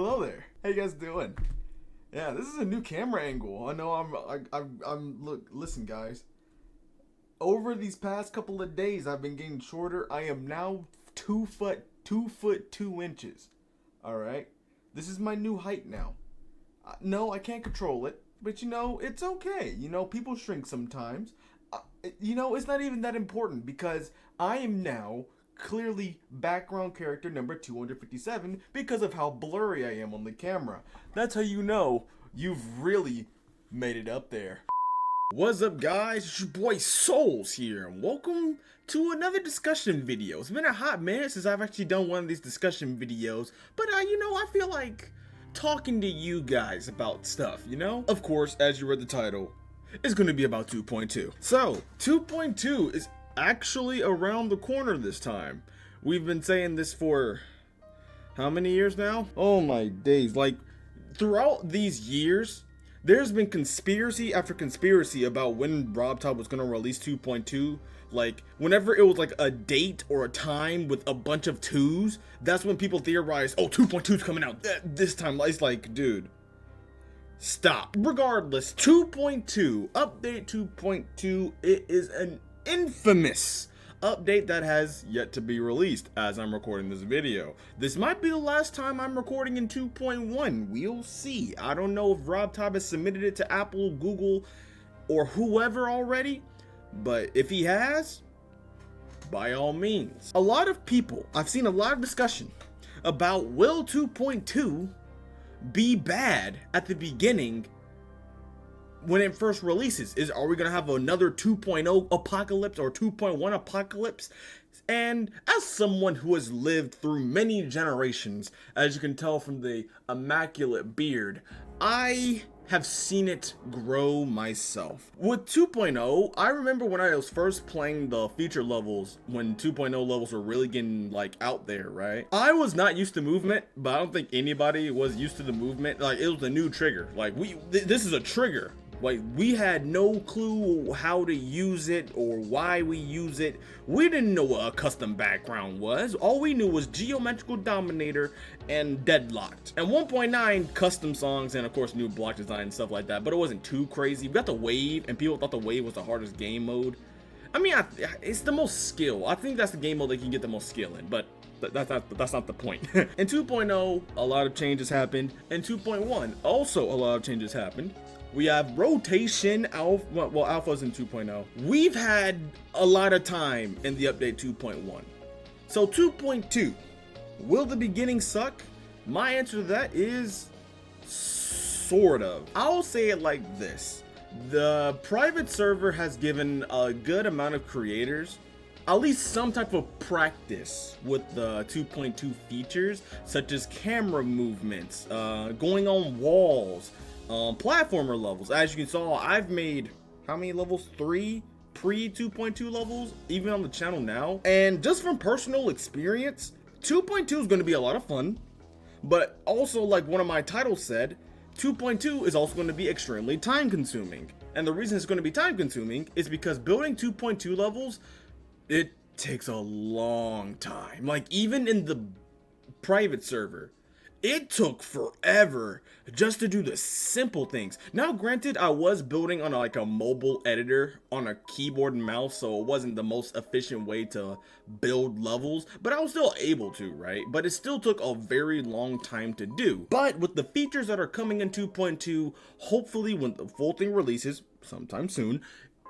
Hello there. How you guys doing? Yeah, this is a new camera angle. I know I'm look, listen guys. Over these past couple of days I've been getting shorter. I am now 2 foot 2 inches. All right? This is my new height now. No, I can't control it, but it's okay. People shrink sometimes. It's not even that important because I am now clearly background character number 257 because of how blurry I am on the camera. That's how you know you've really made it up there. What's up guys, it's your boy Souls here and welcome to another discussion video. It's been a hot minute since I've actually done one of these discussion videos, but I feel like talking to you guys about stuff, Of course, as you read the title, it's going to be about 2.2. So, 2.2 is actually around the corner this time. We've been saying this for how many years now? Oh my days. Like, throughout these years, there's been conspiracy after conspiracy about when RobTop was going to release 2.2. Like, whenever it was like a date or a time with a bunch of twos, that's when people theorized, oh, 2.2 is coming out this time. It's like, dude, stop. Regardless, 2.2, update 2.2, it is an infamous update that has yet to be released as I'm recording this video. This might be the last time I'm recording in 2.1. We'll see. I don't know if RobTop has submitted it to Apple, Google, or whoever already, but if he has, by all means. I've seen a lot of discussion about will 2.2 be bad at the beginning when it first releases. Are we gonna have another 2.0 apocalypse or 2.1 apocalypse? And as someone who has lived through many generations, as you can tell from the immaculate beard, I have seen it grow myself. With 2.0, I remember when I was first playing the feature levels, when 2.0 levels were really getting like out there, right? I was not used to movement, but I don't think anybody was used to the movement. Like, it was a new trigger. Like, this is a trigger. Like, we had no clue how to use it or why we use it. We didn't know what a custom background was. All we knew was Geometrical Dominator and Deadlocked. And 1.9 custom songs and of course new block design and stuff like that. But it wasn't too crazy. We got the Wave and people thought the Wave was the hardest game mode. I mean, it's the most skill. I think that's the game mode that you can get the most skill in. But that's not the point. In 2.0, a lot of changes happened. In 2.1, also a lot of changes happened. We have rotation alpha, well, alpha's in 2.0. We've had a lot of time in the update 2.1. So 2.2, will the beginning suck? My answer to that is sort of. I'll say it like this. The private server has given a good amount of creators at least some type of practice with the 2.2 features, such as camera movements, going on walls, platformer levels. As you can saw, I've made how many levels? 3 pre 2.2 levels, even on the channel now. And just from personal experience, 2.2 is going to be a lot of fun, but also, like one of my titles said, 2.2 is also going to be extremely time consuming. And the reason it's going to be time consuming is because building 2.2 levels, it takes a long time. Like, even in the private server, it took forever just to do the simple things. Now, granted, I was building on like a mobile editor on a keyboard and mouse, so it wasn't the most efficient way to build levels, but I was still able to, right? But it still took a very long time to do. But with the features that are coming in 2.2, hopefully when the full thing releases sometime soon,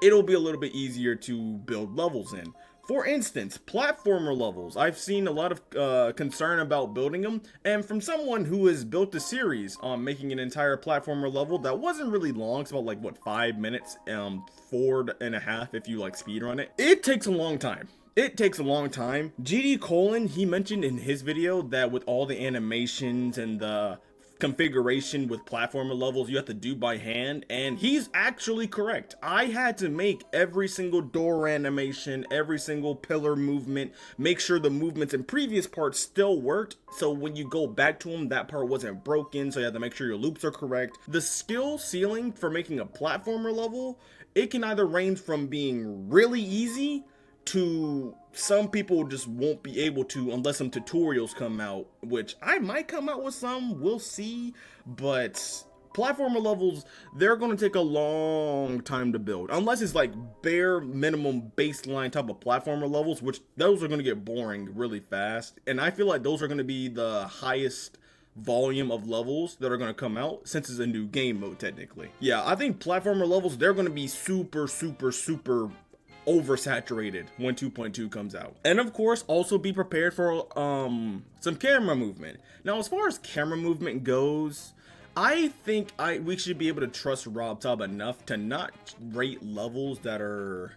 it'll be a little bit easier to build levels in. For instance, platformer levels. I've seen a lot of concern about building them, and from someone who has built a series on making an entire platformer level that wasn't really long, it's about like, what, 5 minutes, 4.5 if you like speedrun it. It takes a long time. It takes a long time. GD Colon, he mentioned in his video that with all the animations and the configuration with platformer levels you have to do by hand, and he's actually correct. I had to make every single door animation, every single pillar movement, make sure the movements in previous parts still worked, so when you go back to them that part wasn't broken, so you have to make sure your loops are correct. The skill ceiling for making a platformer level, it can either range from being really easy to some people just won't be able to unless some tutorials come out, which I might come out with some, we'll see. But platformer levels, they're going to take a long time to build, unless it's like bare minimum baseline type of platformer levels, which those are going to get boring really fast. And I feel like those are going to be the highest volume of levels that are going to come out, since it's a new game mode technically. Yeah, I think platformer levels, they're going to be super oversaturated when 2.2 comes out. And of course, also be prepared for some camera movement. Now, as far as camera movement goes, I think we should be able to trust RobTop enough to not rate levels that are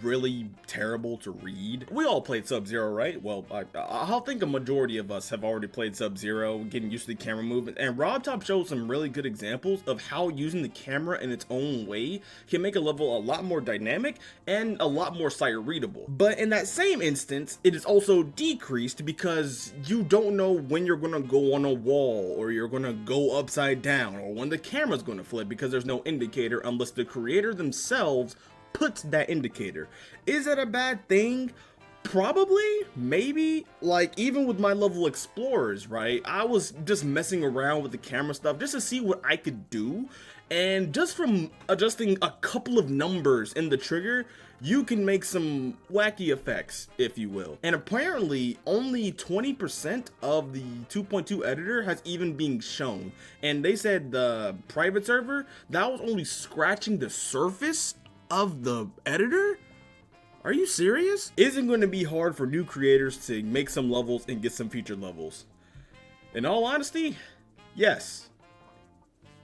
really terrible to read. We all played Sub-Zero, right? Well, I think a majority of us have already played Sub-Zero, getting used to the camera movement, and RobTop shows some really good examples of how using the camera in its own way can make a level a lot more dynamic and a lot more sight readable. But in that same instance, it is also decreased because you don't know when you're gonna go on a wall, or you're gonna go upside down, or when the camera's gonna flip, because there's no indicator unless the creator themselves puts that indicator. Is that a bad thing? Probably, maybe. Like, even with my level explorers, right, I was just messing around with the camera stuff just to see what I could do, and just from adjusting a couple of numbers in the trigger, you can make some wacky effects, if you will. And apparently only 20% of the 2.2 editor has even been shown, and they said the private server, that was only scratching the surface of the editor? Are you serious? Isn't going to be hard for new creators to make some levels and get some featured levels. In all honesty, yes.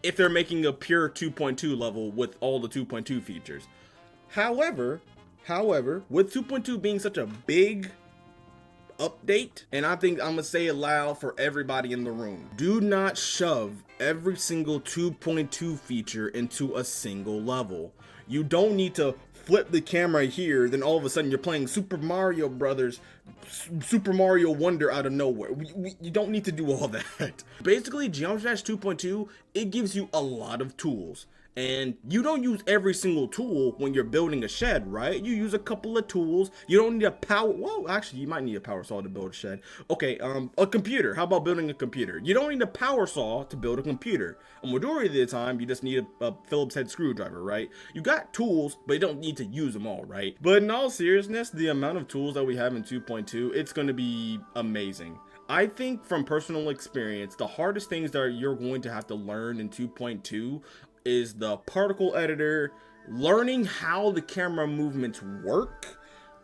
If they're making a pure 2.2 level with all the 2.2 features. However, with 2.2 being such a big update, and I think I'm gonna say it loud for everybody in the room, do not shove every single 2.2 feature into a single level. You don't need to flip the camera here, then all of a sudden you're playing Super Mario Brothers, Super Mario Wonder out of nowhere. You don't need to do all that. Basically, Geometry Dash 2.2, it gives you a lot of tools. And you don't use every single tool when you're building a shed, right? You use a couple of tools. You don't need a power, well, actually, you might need a power saw to build a shed. Okay, a computer. How about building a computer? You don't need a power saw to build a computer. A majority of the time, you just need a Phillips head screwdriver, right? You got tools, but you don't need to use them all, right? But in all seriousness, the amount of tools that we have in 2.2, it's going to be amazing. I think from personal experience, the hardest things that you're going to have to learn in 2.2 is the particle editor, learning how the camera movements work.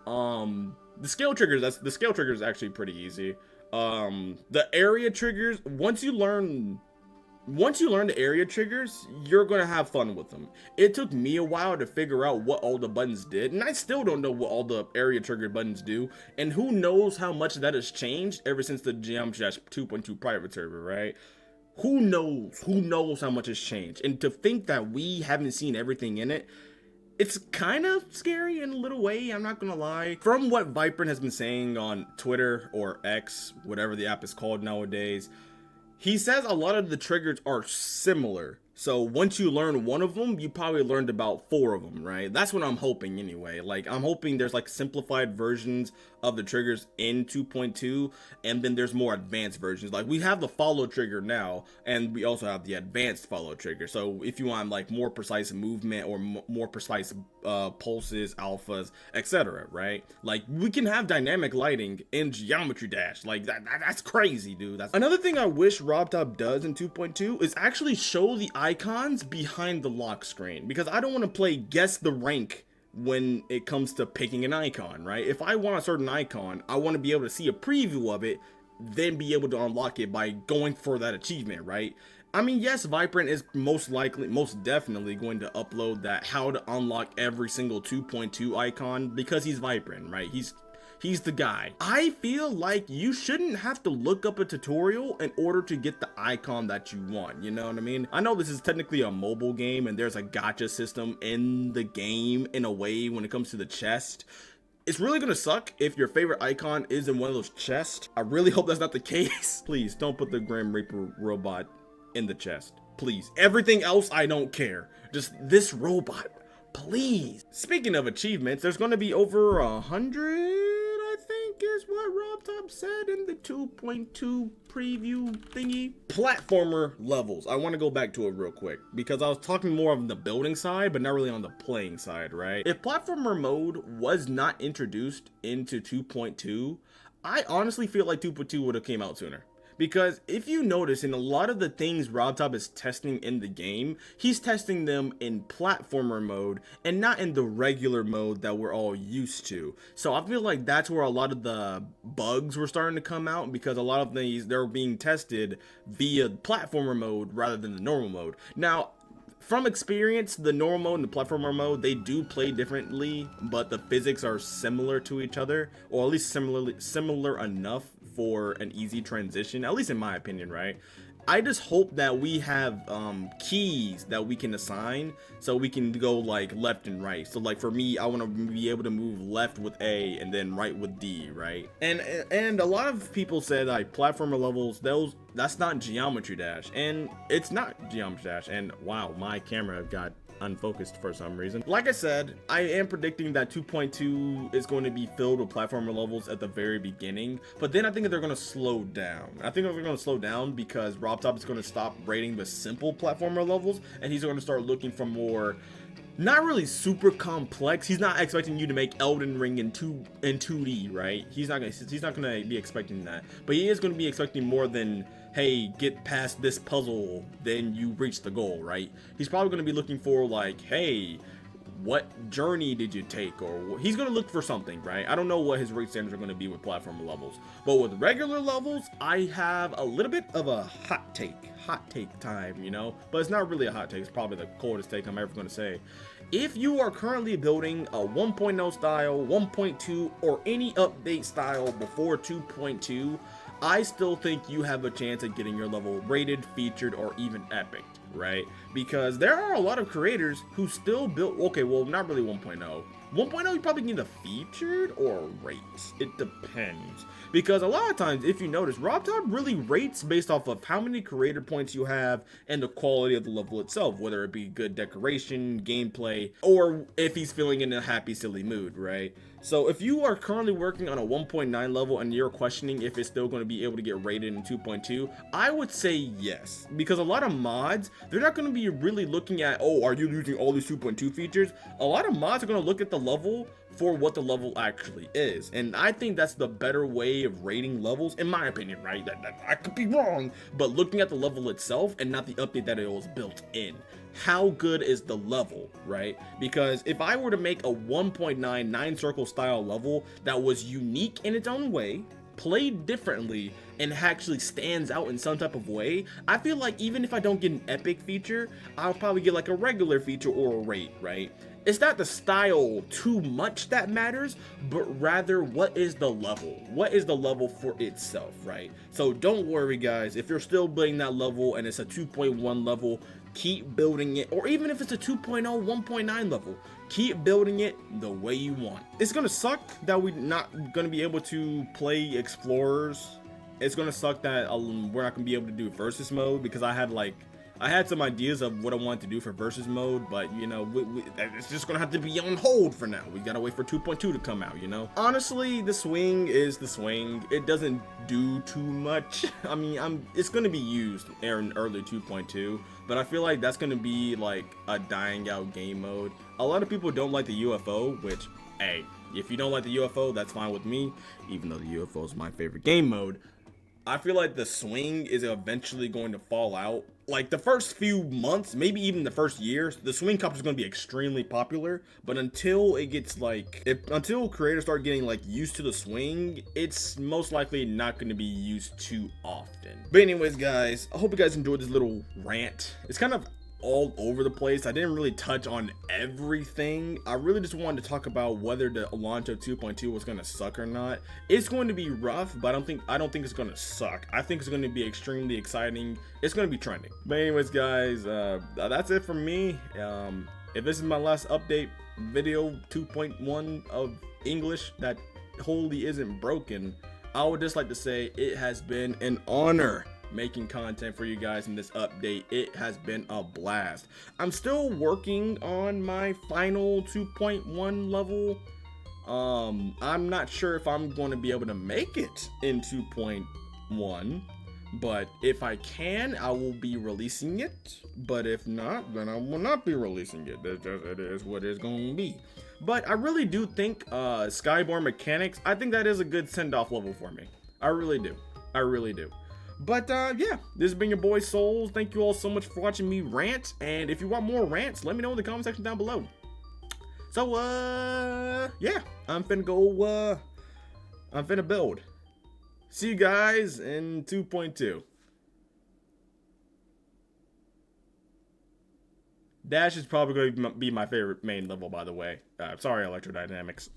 The scale triggers, the scale trigger is actually pretty easy. The area triggers, once you learn the area triggers, you're gonna have fun with them. It took me a while to figure out what all the buttons did, and I still don't know what all the area trigger buttons do, and who knows how much that has changed ever since the Geometry Dash 2.2 private server, right? Who knows how much has changed. And to think that we haven't seen everything in it, it's kind of scary in a little way, I'm not gonna lie. From what Vibrant has been saying on Twitter, or X, whatever the app is called nowadays, he says a lot of the triggers are similar. So once you learn one of them, you probably learned about 4 of them, right? That's what I'm hoping anyway. Like, I'm hoping there's like simplified versions of the triggers in 2.2, and then there's more advanced versions. Like, we have the follow trigger now, and we also have the advanced follow trigger. So if you want like more precise movement, or more precise pulses, alphas, etc., right? Like, we can have dynamic lighting in Geometry Dash. Like, that's crazy, dude. That's another thing I wish RobTop does in 2.2 is actually show the icons behind the lock screen, because I don't want to play guess the rank when it comes to picking an icon, right? If I want a certain icon, I want to be able to see a preview of it, then be able to unlock it by going for that achievement, right? I mean, yes, Vibrant is most definitely going to upload that how to unlock every single 2.2 icon, because he's Vibrant, right? He's the guy. I feel like you shouldn't have to look up a tutorial in order to get the icon that you want, you know what I mean? I know this is technically a mobile game and there's a gacha system in the game in a way when it comes to the chest. It's really gonna suck if your favorite icon is in one of those chests. I really hope that's not the case. Please don't put the Grim Reaper robot in the chest. Please. Everything else, I don't care. Just this robot, please. Speaking of achievements, there's gonna be over 100, here's what Rob Top said in the 2.2 preview thingy. Platformer levels. I want to go back to it real quick because I was talking more on the building side, but not really on the playing side, right? If platformer mode was not introduced into 2.2, I honestly feel like 2.2 would have came out sooner. Because if you notice, in a lot of the things Rob Top is testing in the game, he's testing them in platformer mode and not in the regular mode that we're all used to. So I feel like that's where a lot of the bugs were starting to come out, because a lot of these, they're being tested via platformer mode rather than the normal mode. Now, from experience, the normal mode and the platformer mode, they do play differently, but the physics are similar to each other, or at least similar enough for an easy transition, at least in my opinion, right? I just hope that we have keys that we can assign so we can go like left and right. So like for me, I want to be able to move left with A and then right with D, right? And a lot of people said like platformer levels, that's not Geometry Dash, and it's not Geometry Dash. And wow, my camera got unfocused for some reason. Like I said, I am predicting that 2.2 is going to be filled with platformer levels at the very beginning, but then I think they're going to slow down. I think they're going to slow down because Rob Top is going to stop rating the simple platformer levels, and he's going to start looking for more, not really super complex. He's not expecting you to make Elden Ring in 2D, right? He's not gonna be expecting that, but he is going to be expecting more than, hey, get past this puzzle, then you reach the goal, right? He's probably going to be looking for like, hey, what journey did you take? Or he's going to look for something, right? I don't know what his rate standards are going to be with platformer levels, but with regular levels, I have a little bit of a hot take time, you know, but it's not really a hot take. It's probably the coldest take I'm ever going to say. If you are currently building a 1.0 style, 1.2, or any update style before 2.2, I still think you have a chance at getting your level rated, featured, or even epic, right? Because there are a lot of creators who still build, okay, well, not really 1.0. 1.0, you probably need a featured or a rate. It depends. Because a lot of times, if you notice, Rob Top really rates based off of how many creator points you have and the quality of the level itself, whether it be good decoration, gameplay, or if he's feeling in a happy, silly mood, right? So if you are currently working on a 1.9 level and you're questioning if it's still going to be able to get rated in 2.2, I would say yes. Because a lot of mods, they're not going to be really looking at, oh, are you using all these 2.2 features? A lot of mods are going to look at the level for what the level actually is. And I think that's the better way of rating levels, in my opinion, right? I could be wrong, but looking at the level itself and not the update that it was built in. How good is the level, right? Because if I were to make a 1.9 9 circle style level that was unique in its own way, played differently, and actually stands out in some type of way, I feel like even if I don't get an epic feature, I'll probably get like a regular feature or a rate, right? It's not the style too much that matters, but rather what is the level? What is the level for itself, right? So don't worry, guys. If you're still building that level and it's a 2.1 level, keep building it. Or even if it's a 2.0, 1.9 level, keep building it the way you want. It's gonna suck that we're not gonna be able to play Explorers. It's gonna suck that we're not gonna be able to do versus mode, because I had some ideas of what I wanted to do for versus mode, but you know, it's just gonna have to be on hold for now. We gotta wait for 2.2 to come out, you know? Honestly, the swing is the swing. It doesn't do too much. I mean, it's gonna be used in early 2.2, but I feel like that's gonna be like a dying out game mode. A lot of people don't like the UFO, which, hey, if you don't like the UFO, that's fine with me, even though the UFO is my favorite game mode. I feel like the swing is eventually going to fall out. Like the first few months, maybe even the first year, the swing copter is going to be extremely popular. But until it gets until creators start getting like used to the swing, it's most likely not going to be used too often. But anyways, guys, I hope you guys enjoyed this little rant. It's kind of all over the place. I didn't really touch on everything. I really just wanted to talk about whether the launch of 2.2 was going to suck or not. It's going to be rough, but I don't think it's going to suck. I think it's going to be extremely exciting. It's going to be trending. But anyways, guys, that's it from me. If this is my last update video, 2.1 of English that wholly isn't broken, I would just like to say it has been an honor making content for you guys in this update. It has been a blast. I'm still working on my final 2.1 level I'm not sure if I'm going to be able to make it in 2.1, but if I can, I will be releasing it. But if not, then I will not be releasing it. It is what it's going to be. But I really do think Skyborn Mechanics, I think that is a good send-off level for me. I really do. I really do. But yeah, this has been your boy Souls. Thank you all so much for watching me rant. And if you want more rants, let me know in the comment section down below. So yeah, I'm finna go, I'm finna build. See you guys in 2.2. Dash is probably going to be my favorite main level, by the way. Sorry, Electrodynamics.